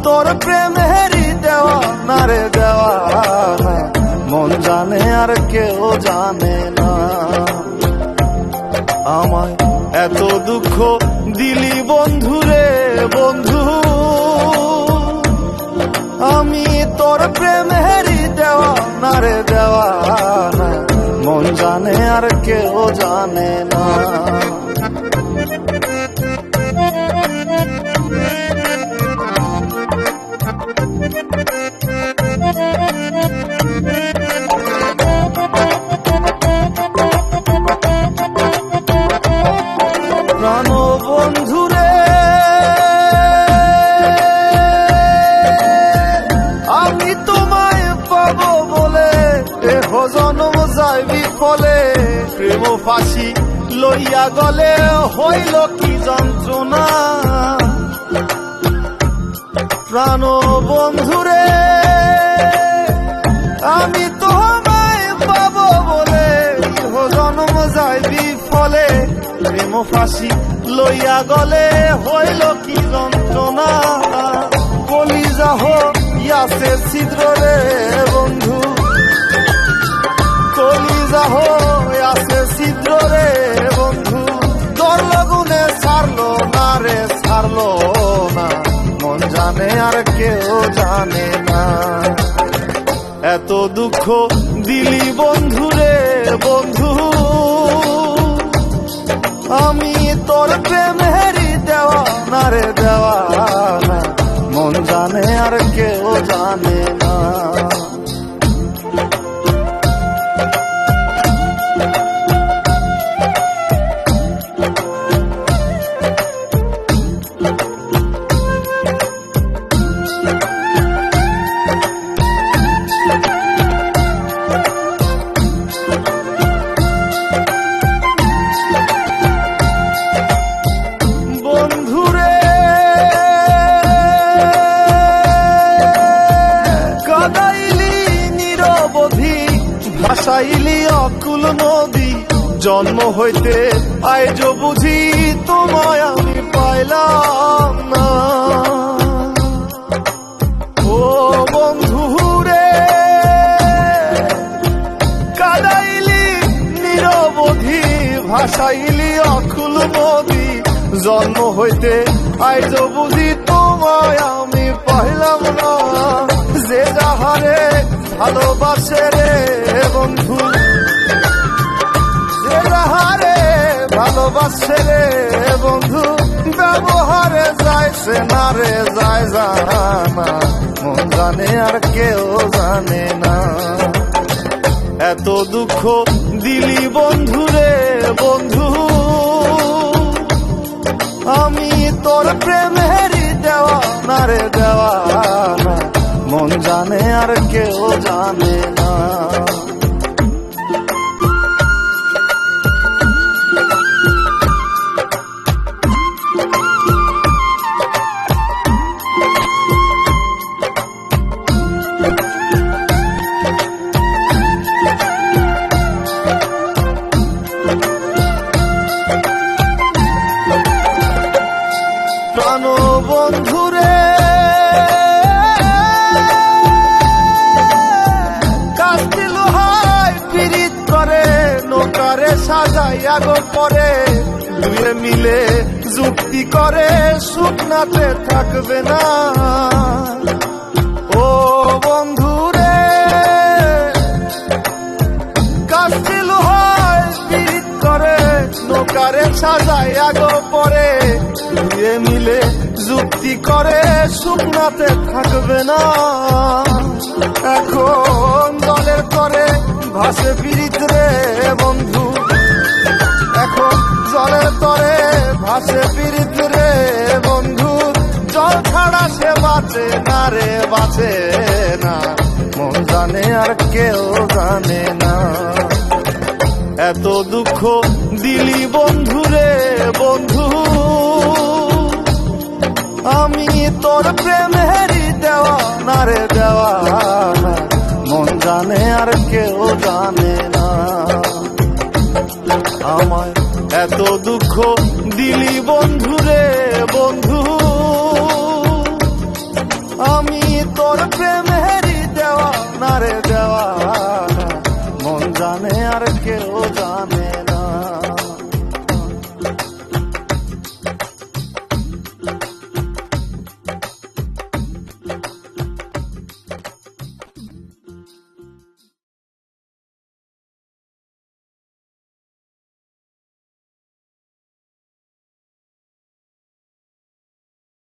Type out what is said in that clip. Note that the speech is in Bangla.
তোর প্রেমেরই দেওয়ানা রে দেওয়ানা, মন জানে আর কেউ জানে না। আমায় এত দুঃখ দিলি বন্ধু রে বন্ধু, আমি তোর প্রেমেরই দেওয়ানা রে দেওয়ানা, মন জানে আর কেউ জানে না। প্রাণ বন্ধুরে আমি তোমায় পাবো বলে দেহ জন্ম যায় বিফলে, প্রেম ফাঁসি লইয়া গলে হইল কি যন্ত্রণা। প্রাণ বন্ধুরে আমি তোমায় পাবো বলে দেহ জন্ম যায় বিফলে, প্রেম ফাঁসি লইয়া গলে হইল কি যন্ত্রণা। কলিজা হইয়াছে ছিদ্র রে বন্ধু, কলিজা হইয়াছে ছিদ্র রে বন্ধু, তোর লগুনে ছাড়লো না রে ছাড়লো না, মন জানে আর কেউ জানে না। এত দুঃখ দিলি বন্ধু রে বন্ধু, আমি তোর প্রেমেরই দেওয়ানা রে দেওয়ানা, মন জানে আর কেউ জানে না। ভাসাইলি অকুল নদী, জন্ম হইতে আইজ বুঝি তোমায় আমি পাইলাম না। ও বন্ধু রে কাদাইলি নিরবধি, ভাসাইলি অকুল নদী, জন্ম হইতে আইজ বুঝি তোমায় আমি পাইলাম না। যে যাহারে ভালোবাসে রে বন্ধু, যে যাহারে ভালোবাসে রে বন্ধু, ব্যবহারে যাইছে না রে যায় জানা, মন জানে আর কেউ জানে না। এত দুঃখ দিলি বন্ধু রে বন্ধু, আমি তোর প্রেমেরই দেওয়ানা রে দেওয়ানা, মন জানে আর কেউ জানে না। প্রাণ বন্ধুরে কাস্তি লোহায় পিরিত করে, নৌকারে সাজাইয়া গো পরে, দুয়ে মিলে যুক্তি করে শুকনাতে থাকবে না। ও বন্ধুরে কাস্তি লোহায় পিরিত করে, নৌকারে সাজাইয়া গো পরে, দুয়ে মিলে যুক্তি করে শুকনাতে থাকবে না। এখন দলের করে ভাসে পিরিত রে বন্ধু, এখন জলের তরে ভাসে পিরিত রে বন্ধু, জল ছাড়া সে বাঁচে না রে বাঁচে না, মন জানে আর কেউ জানে না। এত দুঃখ দিলি বন্ধু রে বন্ধু, আমি তোর প্রেমেরই দেওয়ানা রে দেওয়ানা, মন জানে আর কেউ জানে না। আমায় এত দুঃখ দিলি বন্ধু রে বন্ধু,